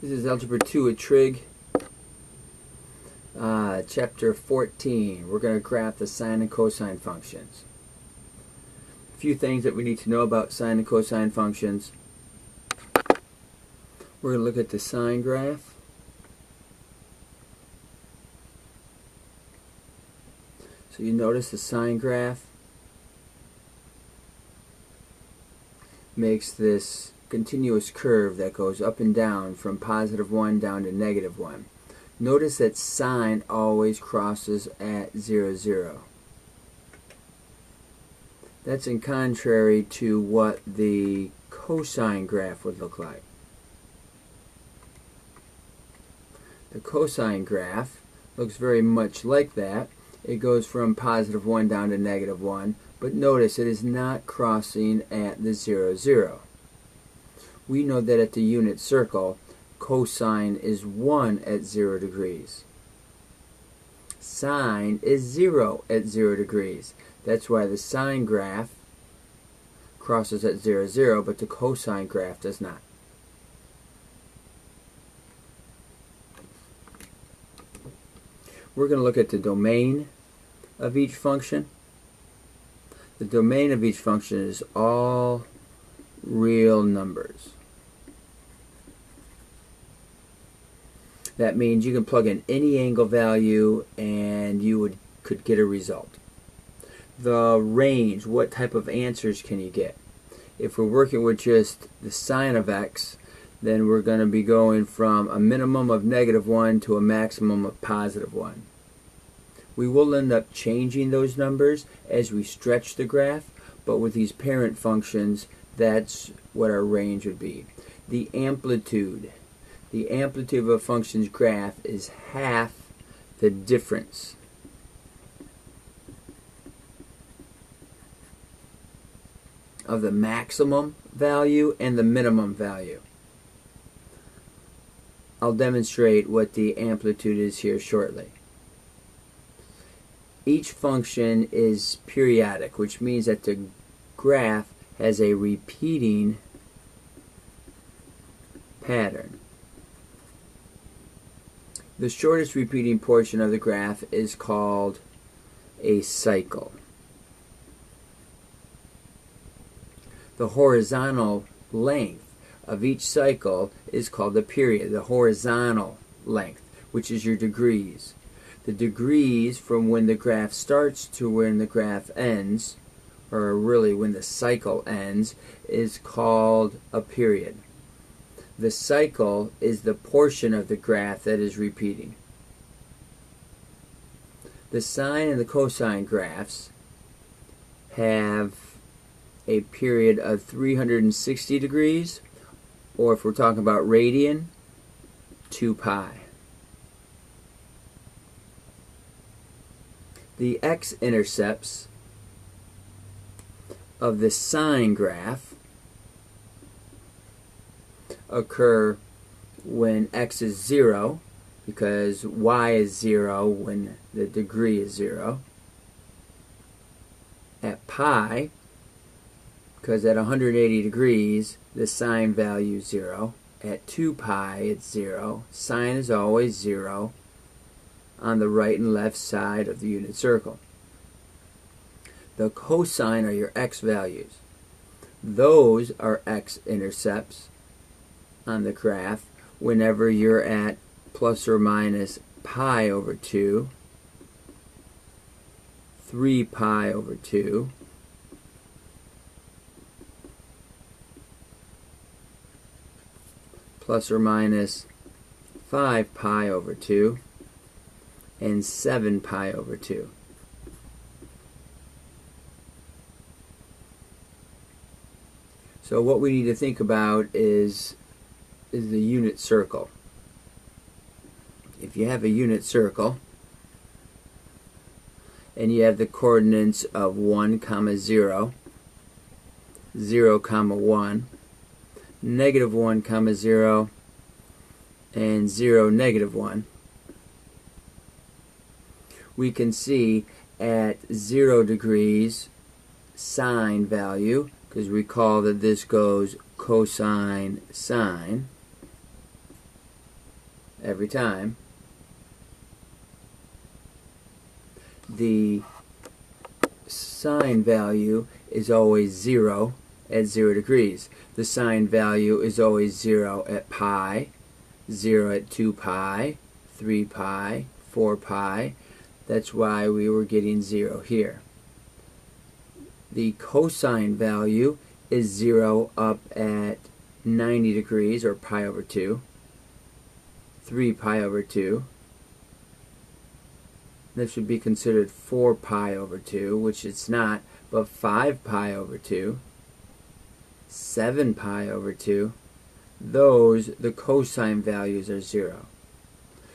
This is Algebra 2 at Trig, Chapter 14. We're going to graph the sine and cosine functions. A few things that we need to know about sine and cosine functions. We're going to look at the sine graph. So you notice the sine graph makes this continuous curve that goes up and down from +1 down to -1. Notice that sine always crosses at 0, 0. That's in contrary to what the cosine graph would look like. The cosine graph looks very much like that. It goes from +1 down to -1, but notice it is not crossing at the 0, 0. We know that at the unit circle, cosine is 1 at 0 degrees. Sine is 0 at 0 degrees. That's why the sine graph crosses at 0, 0, but the cosine graph does not. We're going to look at the domain of each function. The domain of each function is all real numbers. That means you can plug in any angle value and you could get a result. The range, what type of answers can you get? If we're working with just the sine of x, then we're going to be going from a minimum of -1 to a maximum of +1. We will end up changing those numbers as we stretch the graph, but with these parent functions, that's what our range would be. The amplitude. The amplitude of a function's graph is half the difference of the maximum value and the minimum value. I'll demonstrate what the amplitude is here shortly. Each function is periodic, which means that the graph has a repeating pattern. The shortest repeating portion of the graph is called a cycle. The horizontal length of each cycle is called the period, the horizontal length, which is your degrees. The degrees from when the graph starts to when the graph ends, or really when the cycle ends, is called a period. The cycle is the portion of the graph that is repeating. The sine and the cosine graphs have a period of 360 degrees, or if we're talking about radian, 2 pi. The x-intercepts of the sine graph occur when x is 0, because y is 0 when the degree is 0. At pi, because at 180 degrees, the sine value is 0. At 2 pi, it's 0. Sine is always 0 on the right and left side of the unit circle. The cosine are your x values. Those are x-intercepts on the graph whenever you're at plus or minus pi over 2, 3 pi over 2, plus or minus 5 pi over 2, and 7 pi over 2. So what we need to think about is the unit circle. If you have a unit circle and you have the coordinates of 1, 0, 0, 1, -1, 0, and 0, -1, we can see at 0 degrees sine value, because recall that this goes cosine sine, every time. The sine value is always 0 at 0 degrees. The sine value is always 0 at pi, 0 at 2 pi, 3 pi, 4 pi. That's why we were getting 0 here. The cosine value is 0 up at 90 degrees, or pi over 2, 3 pi over 2. This should be considered 4 pi over 2, which it's not, but 5 pi over 2, 7 pi over 2, the cosine values are 0.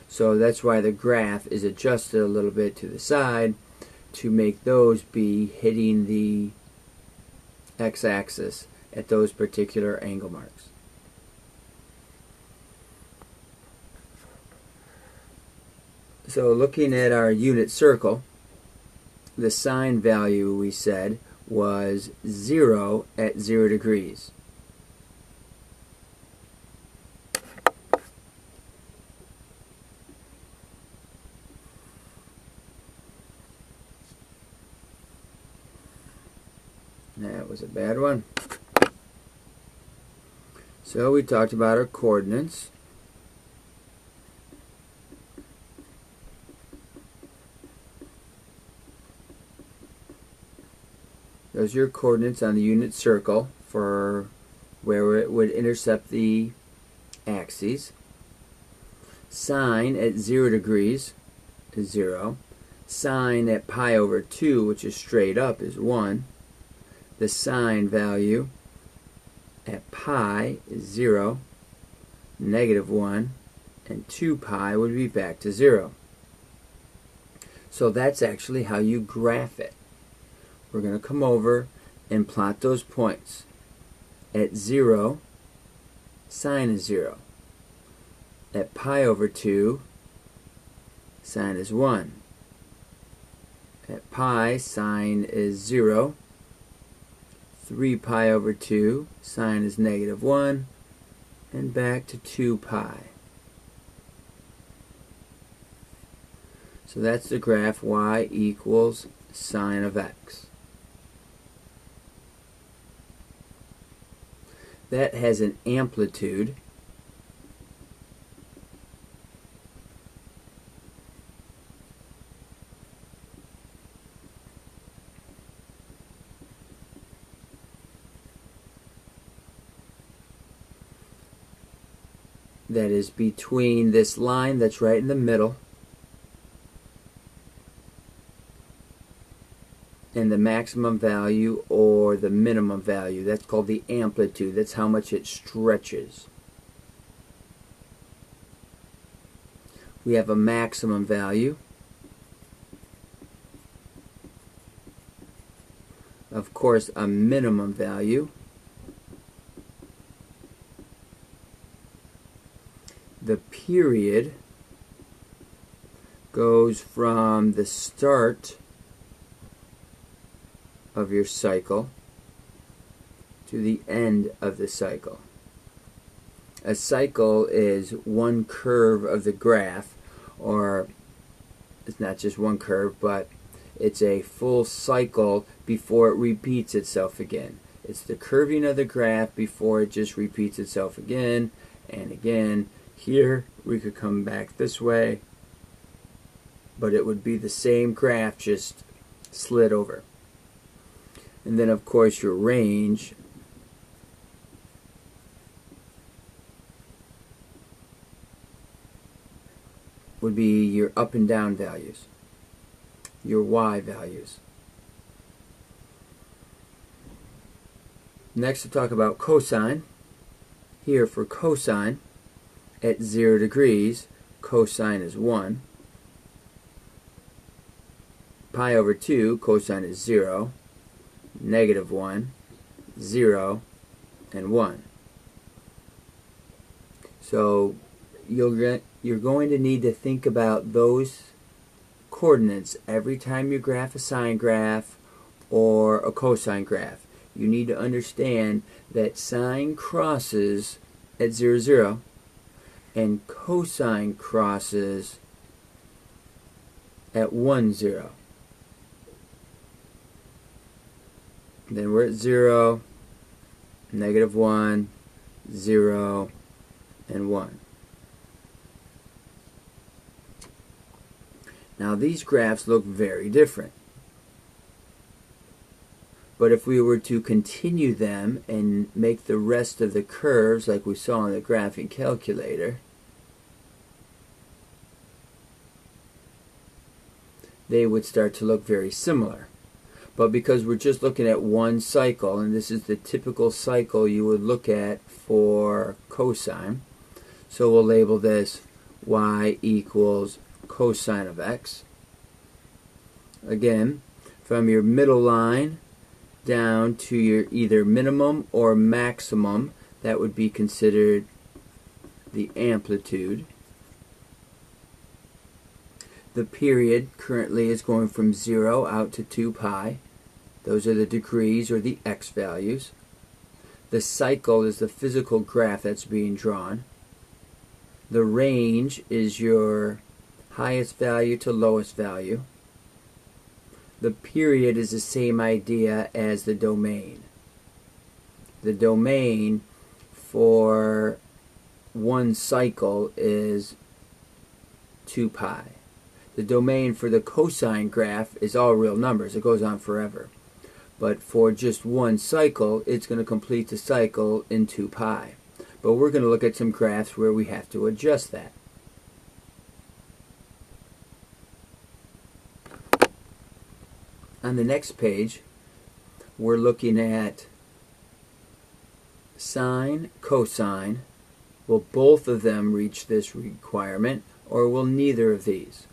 So that's why the graph is adjusted a little bit to the side to make those be hitting the x-axis at those particular angle marks. So looking at our unit circle, the sine value we said was 0 at 0 degrees. That was a bad one. So we talked about our coordinates. Those are your coordinates on the unit circle for where it would intercept the axes. Sine at 0 degrees is 0. Sine at pi over 2, which is straight up, is 1. The sine value at pi is 0, -1, and 2 pi would be back to 0. So that's actually how you graph it. We're going to come over and plot those points. At 0, sine is 0. At pi over 2, sine is 1. At pi, sine is 0. 3 pi over 2, sine is -1, and back to 2 pi. So that's the graph y equals sine of x. That has an amplitude that is between this line that's right in the middle and the maximum value or the minimum value. That's called the amplitude. That's how much it stretches. We have a maximum value of course a minimum value. The period goes from the start of your cycle to the end of the cycle. A cycle is one curve of the graph, or it's not just one curve, but it's a full cycle before it repeats itself again. It's the curving of the graph before it just repeats itself again and again. Here we could come back this way, but it would be the same graph just slid over. And then of course your range would be your up and down values, your y values. Next we'll talk about cosine. Here for cosine, at 0 degrees, cosine is 1. Pi over 2, cosine is 0. -1, 0, and 1. So you're going to need to think about those coordinates every time you graph a sine graph or a cosine graph. You need to understand that sine crosses at 0, 0. and cosine crosses at 1, 0. Then we're at 0, -1, 0, and 1. Now these graphs look very different. But if we were to continue them and make the rest of the curves like we saw in the graphing calculator, they would start to look very similar. But because we're just looking at one cycle, and this is the typical cycle you would look at for cosine, so we'll label this y equals cosine of x. Again, from your middle line down to your either minimum or maximum, that would be considered the amplitude. The period currently is going from 0 out to 2 pi. Those are the degrees or the x values. The cycle is the physical graph that's being drawn. The range is your highest value to lowest value. The period is the same idea as the domain. The domain for one cycle is 2 pi. The domain for the cosine graph is all real numbers. It goes on forever. But for just one cycle, it's going to complete the cycle in 2 pi. But we're going to look at some graphs where we have to adjust that. On the next page, we're looking at sine, cosine. Will both of them reach this requirement, or will neither of these?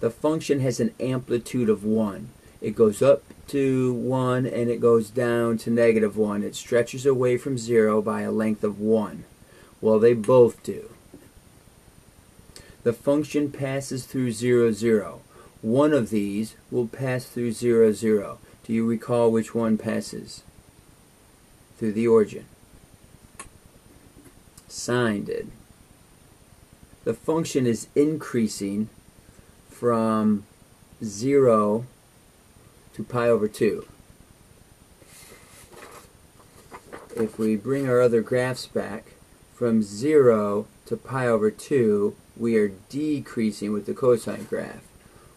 The function has an amplitude of 1. It goes up to 1 and it goes down to -1. It stretches away from 0 by a length of 1. Well, they both do. The function passes through 0, 0. One of these will pass through 0, 0. Do you recall which one passes through the origin? Sine did. The function is increasing from 0 to pi over 2. If we bring our other graphs back, from 0 to pi over 2, we are decreasing with the cosine graph.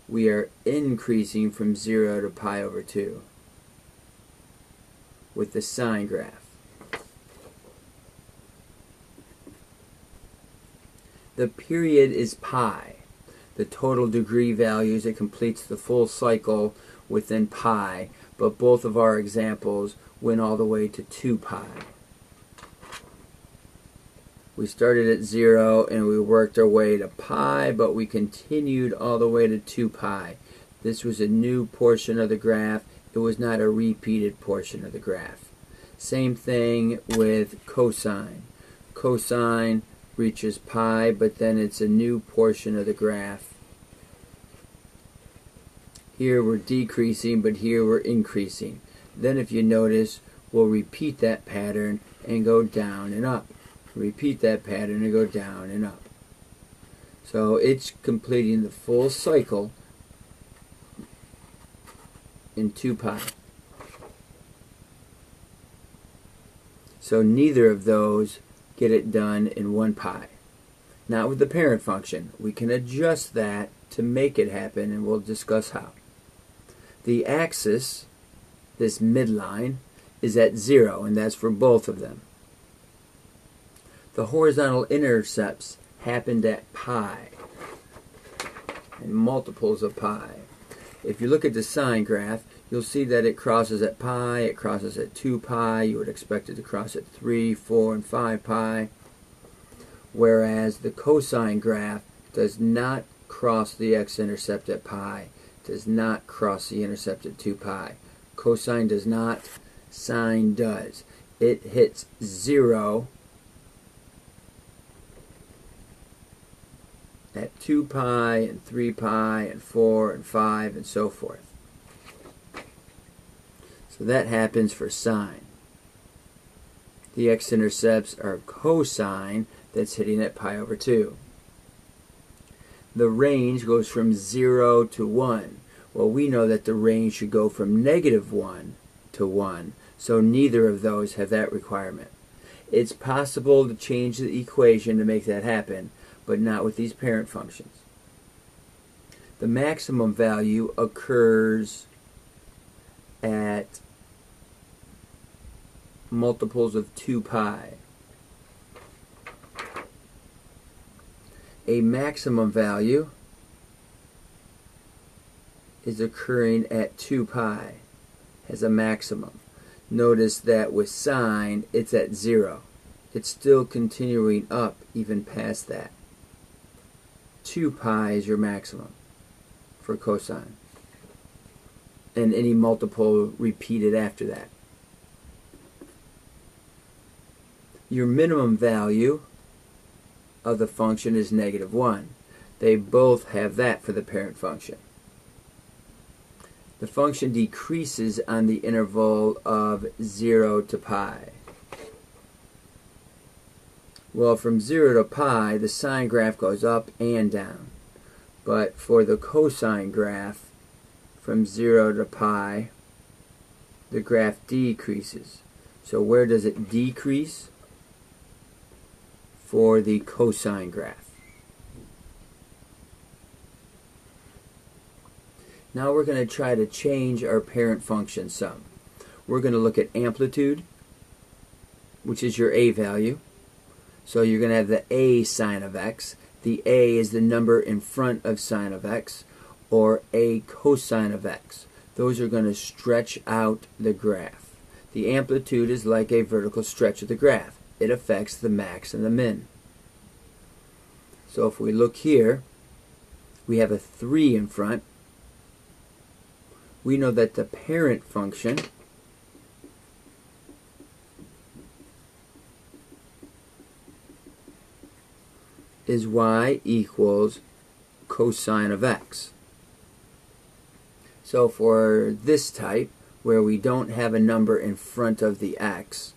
We are increasing from 0 to pi over 2 with the sine graph. The period is pi. The total degree values, it completes the full cycle within pi, but both of our examples went all the way to 2 pi. We started at 0 and we worked our way to pi, but we continued all the way to 2 pi. This was a new portion of the graph. It was not a repeated portion of the graph. Same thing with cosine. Cosine reaches pi, but then it's a new portion of the graph. Here we're decreasing, but here we're increasing. Then if you notice, we'll repeat that pattern and go down and up. Repeat that pattern and go down and up. So it's completing the full cycle in 2 pi. So neither of those get it done in 1 pi. Not with the parent function. We can adjust that to make it happen, and we'll discuss how. The axis, this midline, is at 0, and that's for both of them. The horizontal intercepts happened at pi, and multiples of pi. If you look at the sine graph, you'll see that it crosses at pi, it crosses at 2 pi, you would expect it to cross at 3, 4, and 5 pi, whereas the cosine graph does not cross the x-intercept at pi, does not cross the intercept at 2 pi. Cosine does not, sine does. It hits 0 at 2 pi and 3 pi and 4 and 5 and so forth. So that happens for sine. The x-intercepts are cosine that's hitting at pi over 2. The range goes from 0 to 1. Well, we know that the range should go from -1 to 1, so neither of those have that requirement. It's possible to change the equation to make that happen, but not with these parent functions. The maximum value occurs at multiples of 2 pi. A maximum value is occurring at 2 pi, has a maximum. Notice that with sine, it's at 0. It's still continuing up even past that. 2 pi is your maximum for cosine, and any multiple repeated after that. Your minimum value of the function is -1. They both have that for the parent function. The function decreases on the interval of 0 to pi. Well, from 0 to pi, the sine graph goes up and down. But for the cosine graph, from 0 to pi, the graph decreases. So where does it decrease? For the cosine graph. Now we're going to try to change our parent function some. We're going to look at amplitude, which is your a value. So you're going to have the a sine of x. The a is the number in front of sine of x, or a cosine of x. Those are going to stretch out the graph. The amplitude is like a vertical stretch of the graph. It affects the max and the min. So if we look here, we have a 3 in front. We know that the parent function is y equals cosine of x. So for this type, where we don't have a number in front of the x,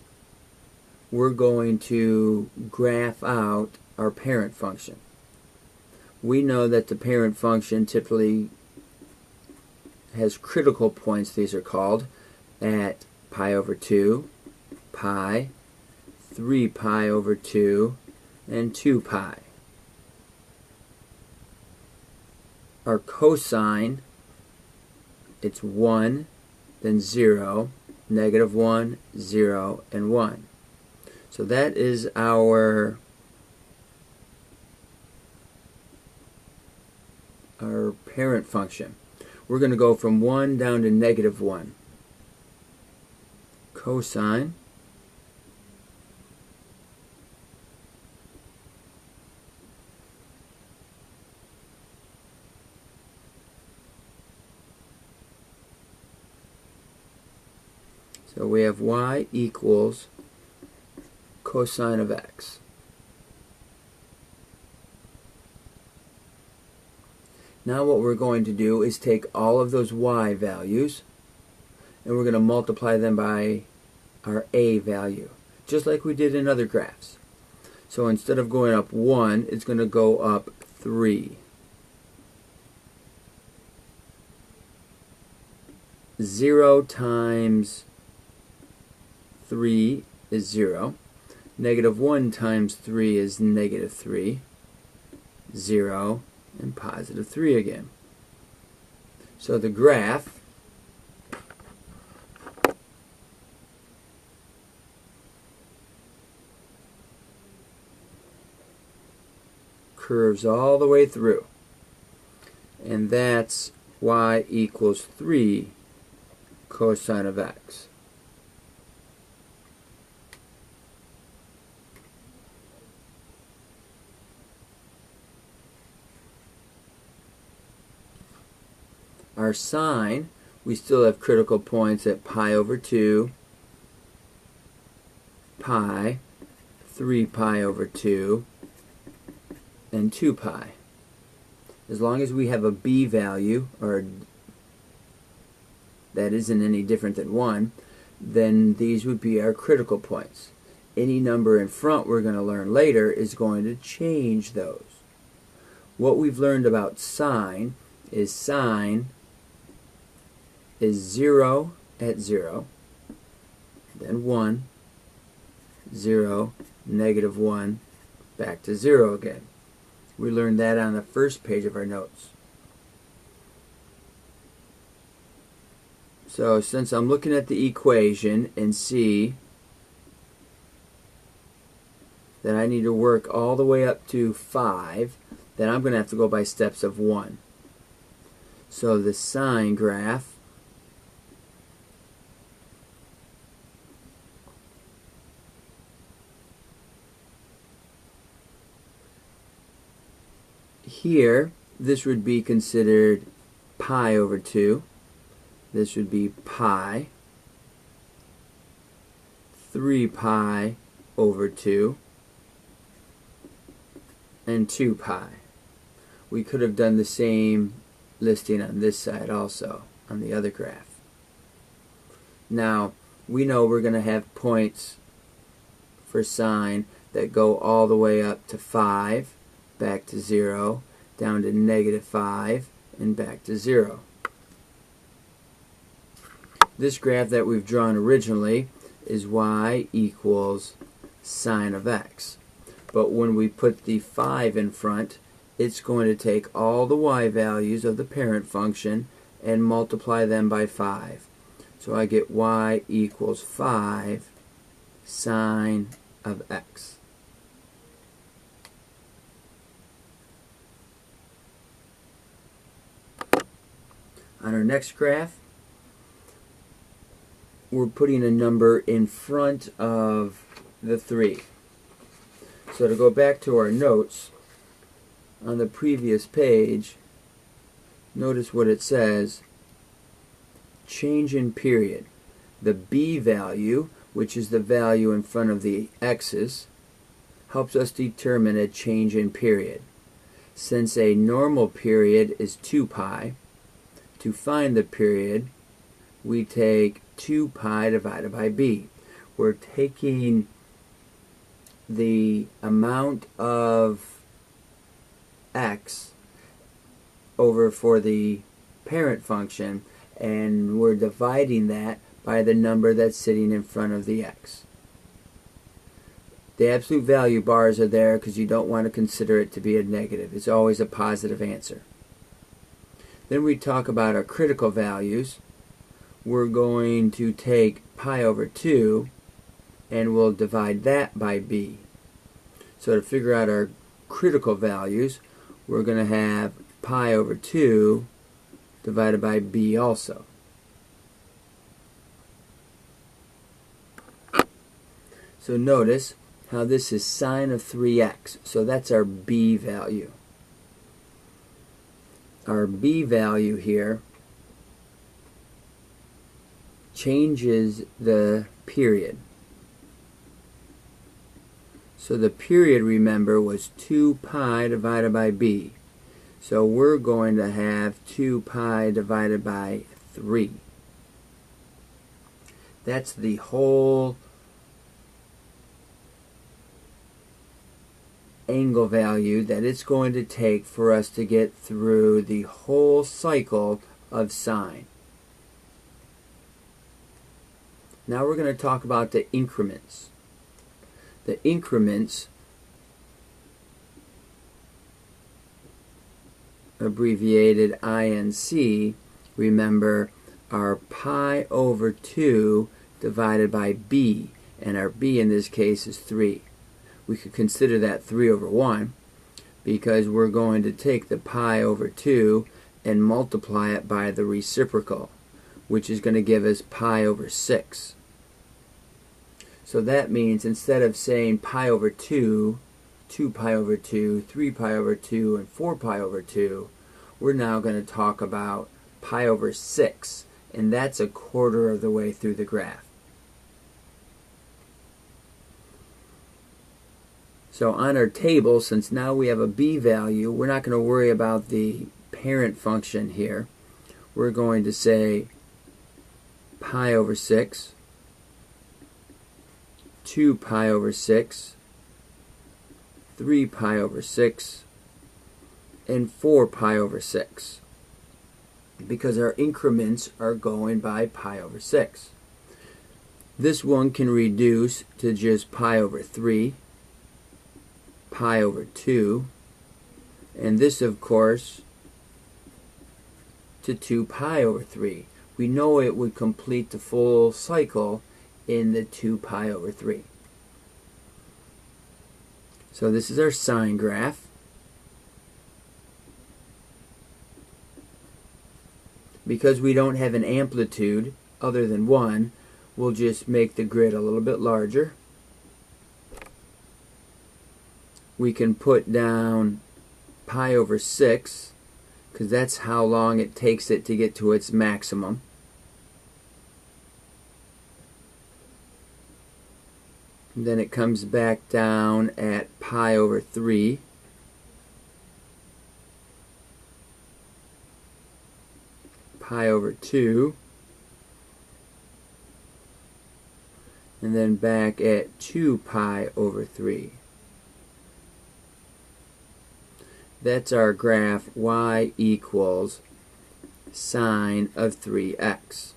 we're going to graph out our parent function. We know that the parent function typically has critical points, these are called, at pi over 2, pi, 3 pi over 2, and 2 pi. Our cosine, it's 1, then 0, -1, 0, and 1. So that is our parent function. We're going to go from 1 down to -1. Cosine so we have y equals cosine of x. Now what we're going to do is take all of those y values and we're going to multiply them by our a value, just like we did in other graphs. So instead of going up 1, it's going to go up 3. 0 times 3 is 0. -1 times 3 is -3. 0 and +3 again. So the graph curves all the way through, and that's y equals 3 cosine of x. Our sine, we still have critical points at pi over 2, pi, 3 pi over 2, and 2 pi. As long as we have a b value, or that isn't any different than 1, then these would be our critical points. any number in front we're going to learn later is going to change those. What we've learned about sine is 0 at 0, then 1, 0, -1, back to 0 again. We learned that on the first page of our notes. So since I'm looking at the equation and see that I need to work all the way up to 5, then I'm going to have to go by steps of 1. So the sine graph here, this would be considered pi over 2. This would be pi, 3 pi over 2, and 2 pi. We could have done the same listing on this side also, on the other graph. Now, we know we're going to have points for sine that go all the way up to 5, back to 0, down to -5, and back to 0. This graph that we've drawn originally is y equals sine of x. But when we put the 5 in front, it's going to take all the y values of the parent function and multiply them by 5. So I get y equals 5 sine of x. On our next graph, we're putting a number in front of the 3. So to go back to our notes, on the previous page, notice what it says, change in period. The b value, which is the value in front of the x's, helps us determine a change in period. Since a normal period is 2 pi, to find the period, we take 2 pi divided by b. We're taking the amount of x over for the parent function, and we're dividing that by the number that's sitting in front of the x. The absolute value bars are there because you don't want to consider it to be a negative. It's always a positive answer. Then we talk about our critical values. We're going to take pi over 2 and we'll divide that by b. So to figure out our critical values, we're going to have pi over 2 divided by b also. So notice how this is sine of 3x. So that's our b value. Our b value here changes the period. So the period, remember, was 2 pi divided by b. So we're going to have 2 pi divided by 3. That's the whole angle value that it's going to take for us to get through the whole cycle of sine. Now we're going to talk about the increments. The increments, abbreviated INC, remember, are pi over 2 divided by b, and our b in this case is 3. We could consider that 3 over 1 because we're going to take the pi over 2 and multiply it by the reciprocal, which is going to give us pi over 6. So that means instead of saying pi over 2, 2 pi over 2, 3 pi over 2, and 4 pi over 2, we're now going to talk about pi over 6, and that's a quarter of the way through the graph. So on our table, since now we have a b value, we're not going to worry about the parent function here. We're going to say pi over 6, 2 pi over 6, 3 pi over 6, and 4 pi over 6, because our increments are going by pi over 6. This one can reduce to just pi over 3, pi over 2, and this, of course, to 2 pi over 3. We know it would complete the full cycle in the 2 pi over 3. So this is our sine graph. Because we don't have an amplitude other than 1, we'll just make the grid a little bit larger. We can put down pi over 6, because that's how long it takes it to get to its maximum. And then it comes back down at pi over 3. Pi over 2. And then back at 2 pi over 3. That's our graph y equals sine of 3x.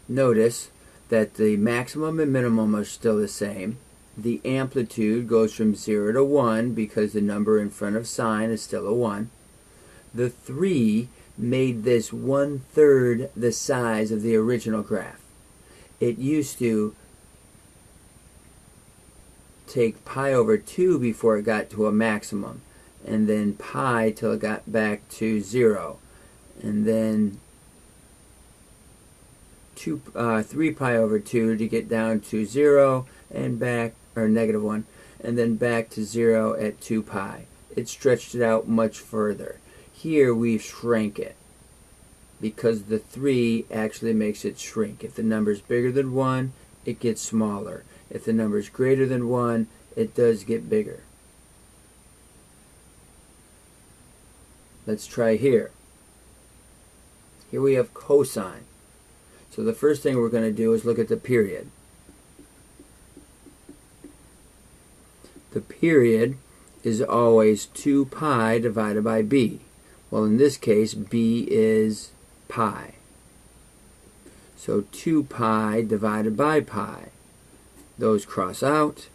Notice that the maximum and minimum are still the same. The amplitude goes from 0 to 1 because the number in front of sine is still a 1. The 3 made this 1/3 the size of the original graph. It used to take pi over 2 before it got to a maximum, and then pi till it got back to 0, and then 3 pi over 2 to get down to 0 and back, or -1, and then back to 0 at 2 pi. It stretched it out much further. Here we've shrank it because the 3 actually makes it shrink. If the number is bigger than 1, it gets smaller. If the number is greater than 1, it does get bigger. Let's try here. Here we have cosine. So the first thing we're going to do is look at the period. The period is always 2 pi divided by b. Well, in this case, b is pi. So 2 pi divided by pi. Those cross out.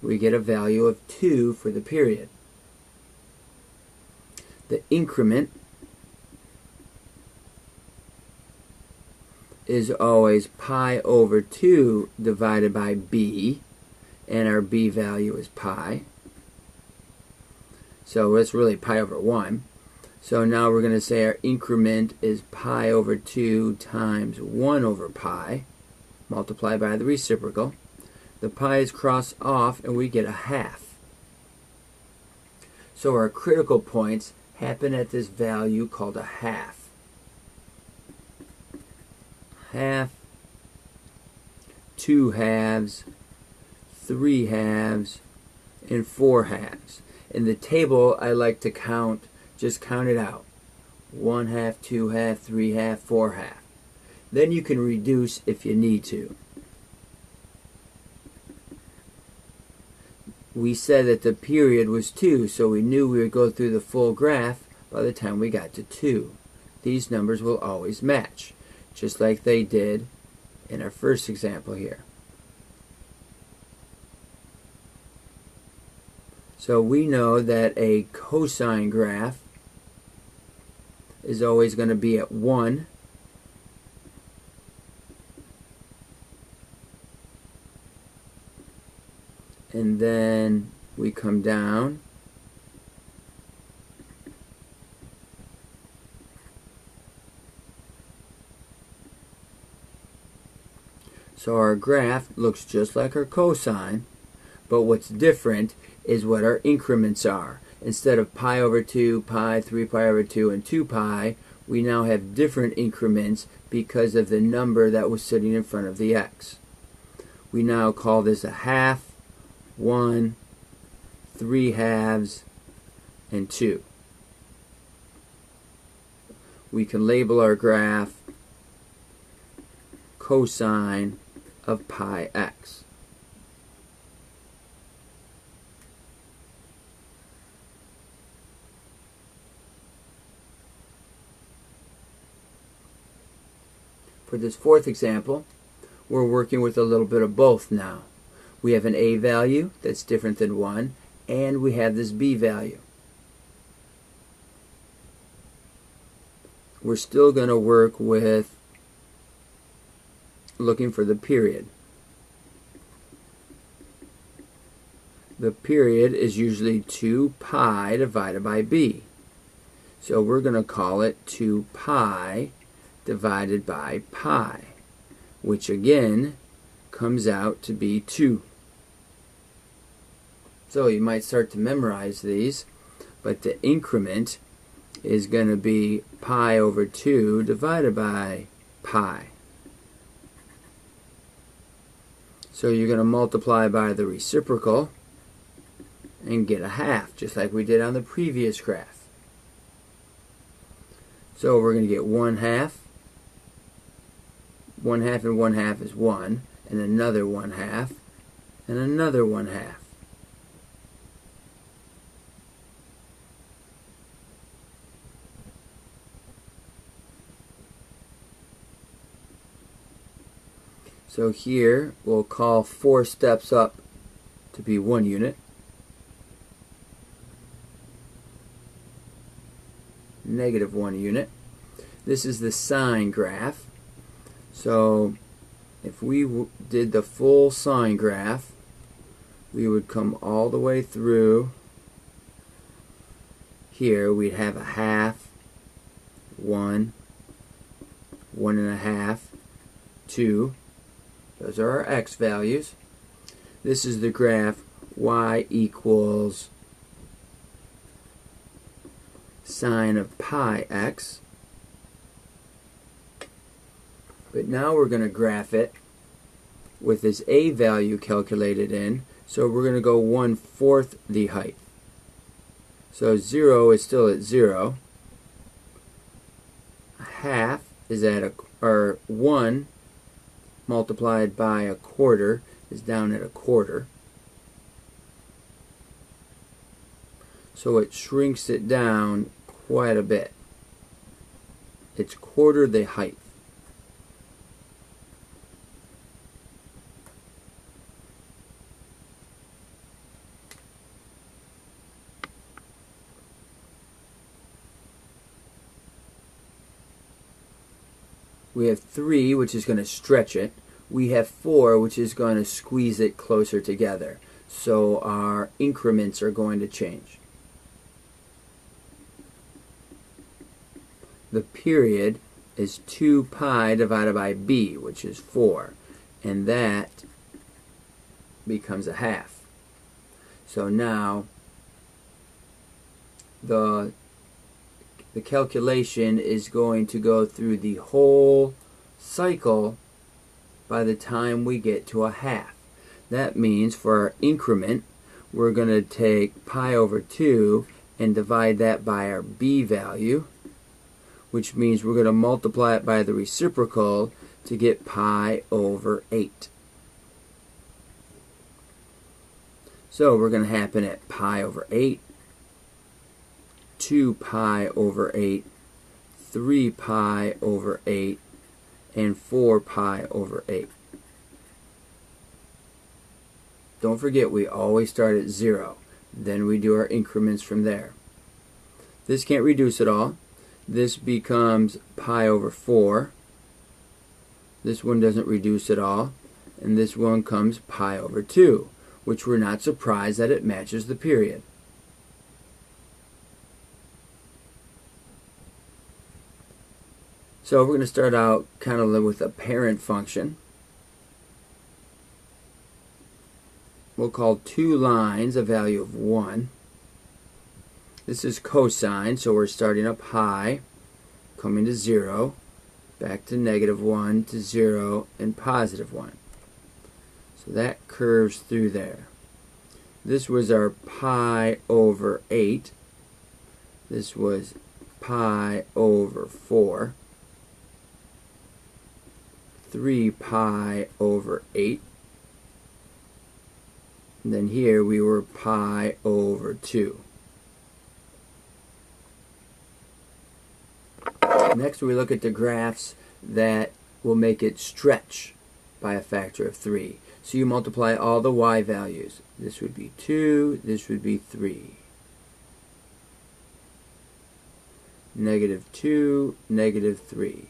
We get a value of 2 for the period. The increment is always pi over 2 divided by b, and our b value is pi. So it's really pi over 1. So now we're going to say our increment is pi over 2 times 1 over pi, multiplied by the reciprocal. The pi's cross off and we get a half. So our critical points happen at this value called a half. Half, 2 halves, 3 halves, and 4 halves. In the table, I like to count, just count it out. 1 half, 2 half, 3 half, 4 half. Then you can reduce if you need to. We said that the period was 2, so we knew we would go through the full graph by the time we got to 2. These numbers will always match, just like they did in our first example here. So we know that a cosine graph is always going to be at 1. And then we come down. So our graph looks just like our cosine, but what's different is what our increments are. Instead of pi over 2, pi, 3 pi over 2, and 2 pi, we now have different increments because of the number that was sitting in front of the x. We now call this a half, 1, 3 halves, and 2. We can label our graph cosine of pi x. For this fourth example, we're working with a little bit of both now. We have an a value that's different than 1, and we have this b value. We're still going to work with looking for the period. The period is usually 2 pi divided by b. So we're going to call it 2 pi divided by pi, which again comes out to be 2. So you might start to memorize these, but the increment is going to be pi over 2 divided by pi. So you're going to multiply by the reciprocal and get a half, just like we did on the previous graph. So we're going to get 1/2. 1/2 and 1/2 is 1, and another 1/2, and another 1/2. So here we'll call 4 steps up to be 1 unit. -1 unit. This is the sine graph. So if we did the full sine graph, we would come all the way through here. We'd have a half, 1, 1.5, 2. Those are our x values. This is the graph y equals sine of pi x. But now we're going to graph it with this a value calculated in. So we're going to go 1/4 the height. So 0 is still at 0. A half is at or 1 multiplied by 1/4 is down at 1/4. So it shrinks it down quite a bit. It's 1/4 the height. We have 3, which is going to stretch it. We have 4, which is going to squeeze it closer together. So our increments are going to change. The period is 2 pi divided by b, which is 4. And that becomes a half. So now the calculation is going to go through the whole cycle by the time we get to a half. That means for our increment, we're going to take pi over 2 and divide that by our b value, which means we're going to multiply it by the reciprocal to get pi over 8. So we're going to happen at pi over 8, 2 pi over 8, 3 pi over 8, and 4 pi over 8. Don't forget, we always start at 0. Then we do our increments from there. This can't reduce at all. This becomes pi over 4. This one doesn't reduce at all. And this one comes pi over 2, which we're not surprised that it matches the period. So we're going to start out kind of with a parent function. We'll call 2 lines a value of 1. This is cosine, so we're starting up high, coming to 0, back to -1 to 0, and +1. So that curves through there. This was our pi over 8. This was pi over 4. 3 pi over 8. And then here we were pi over 2. Next we look at the graphs that will make it stretch by a factor of 3. So you multiply all the y values. This would be 2, this would be 3. -2, -3.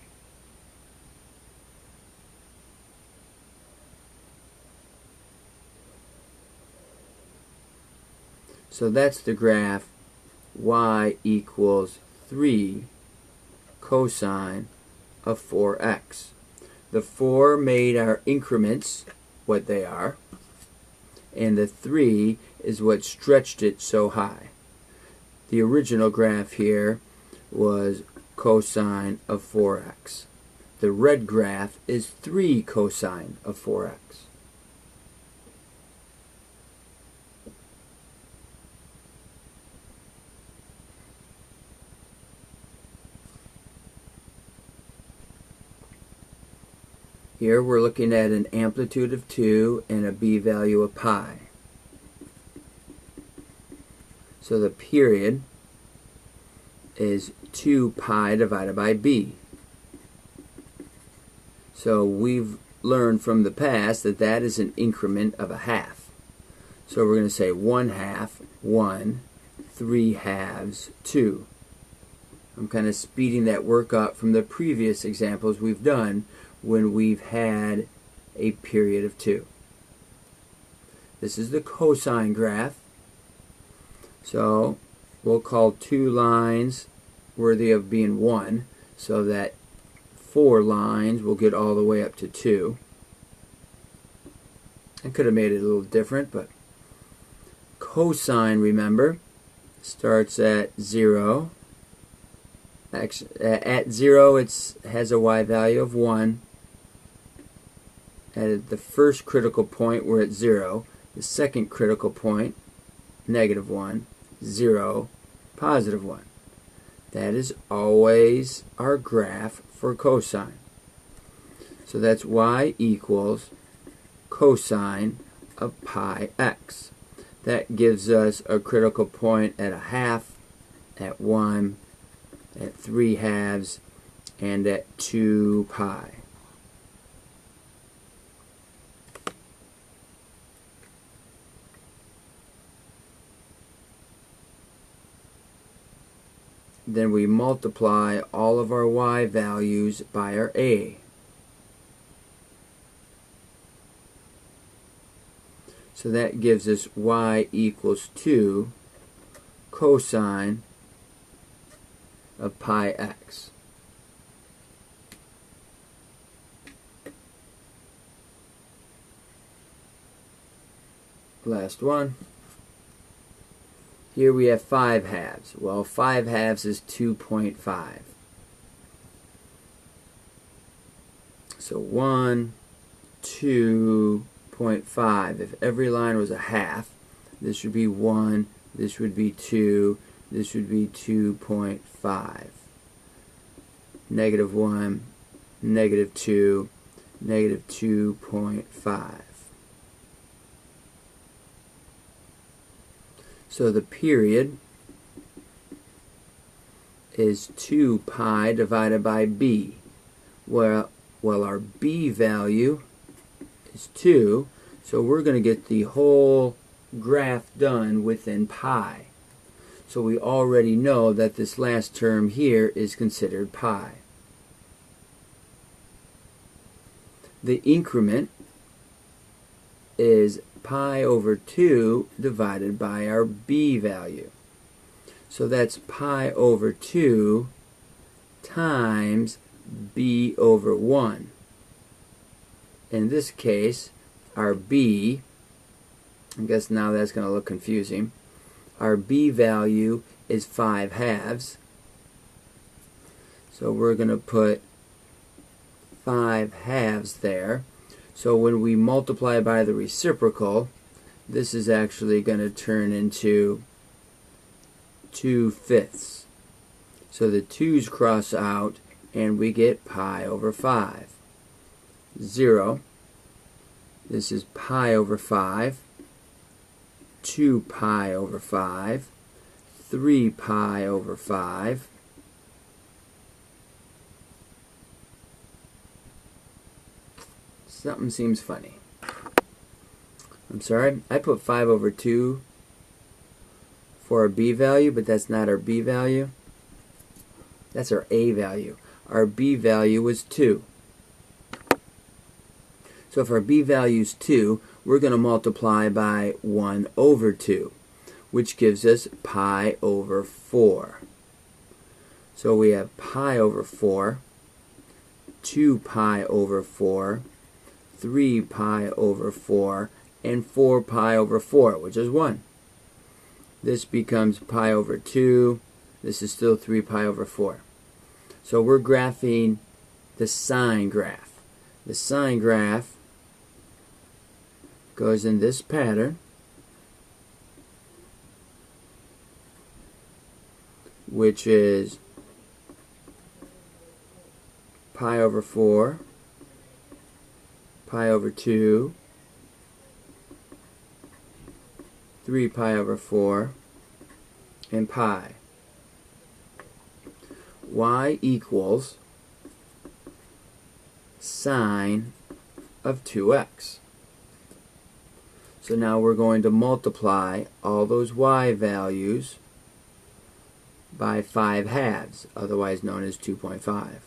So that's the graph y equals 3 cosine of 4x. The 4 made our increments what they are, and the 3 is what stretched it so high. The original graph here was cosine of 4x. The red graph is 3 cosine of 4x. Here we're looking at an amplitude of 2 and a b value of pi. So the period is 2 pi divided by b. So we've learned from the past that that is an increment of a half. So we're going to say 1/2, 1, 3/2, 2. I'm kind of speeding that work up from the previous examples we've done when we've had a period of 2. This is the cosine graph. So we'll call 2 lines worthy of being 1, so that 4 lines will get all the way up to 2. I could have made it a little different, but cosine, remember, starts at 0. At 0 it has a y value of 1. At the first critical point we're at 0. The second critical point, -1, 0, +1. That is always our graph for cosine. So that's y equals cosine of pi x. That gives us a critical point at 1/2, at 1, at 3/2, and at 2 pi. Then we multiply all of our y values by our a. So that gives us y equals 2 cosine of pi x. Last one. Here we have 5/2. Well, 5/2 is 2.5. So 1, 2.5. If every line was a half, this would be 1, this would be 2, this would be 2.5. -1, -2, -2.5. So the period is 2 pi divided by b. Well, our b value is 2, so we're going to get the whole graph done within pi. So we already know that this last term here is considered pi. The increment is pi over 2 divided by our b value. So that's pi over 2 times b over 1. In this case, our b, I guess now that's going to look confusing, our b value is 5/2. So we're going to put 5/2 there. So when we multiply by the reciprocal, this is actually going to turn into 2/5. So the 2's cross out and we get pi over 5. 0. This is pi over 5, 2 pi over 5, 3 pi over 5, something seems funny. I'm sorry, I put 5 over 2 for our b value, but that's not our b value. That's our a value. Our b value was 2. So if our b value is 2, we're going to multiply by 1 over 2, which gives us pi over 4. So we have pi over 4, 2 pi over 4, 3 pi over 4, and 4 pi over 4, which is 1. This becomes pi over 2. This is still 3 pi over 4. So we're graphing the sine graph. The sine graph goes in this pattern, which is pi over 4, pi over 2, 3 pi over 4, and pi. Y equals sine of 2x. So now we're going to multiply all those y values by 5 halves, otherwise known as 2.5.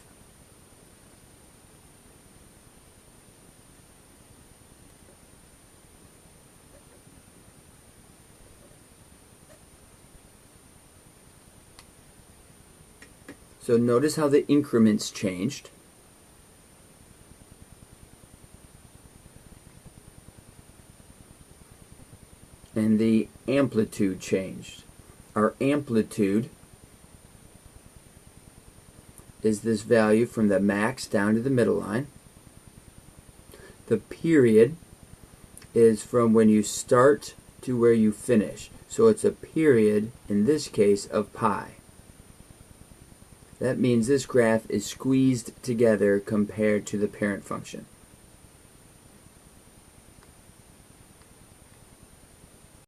So notice how the increments changed. And the amplitude changed. Our amplitude is this value from the max down to the middle line. The period is from when you start to where you finish. So it's a period, in this case, of pi. That means this graph is squeezed together compared to the parent function.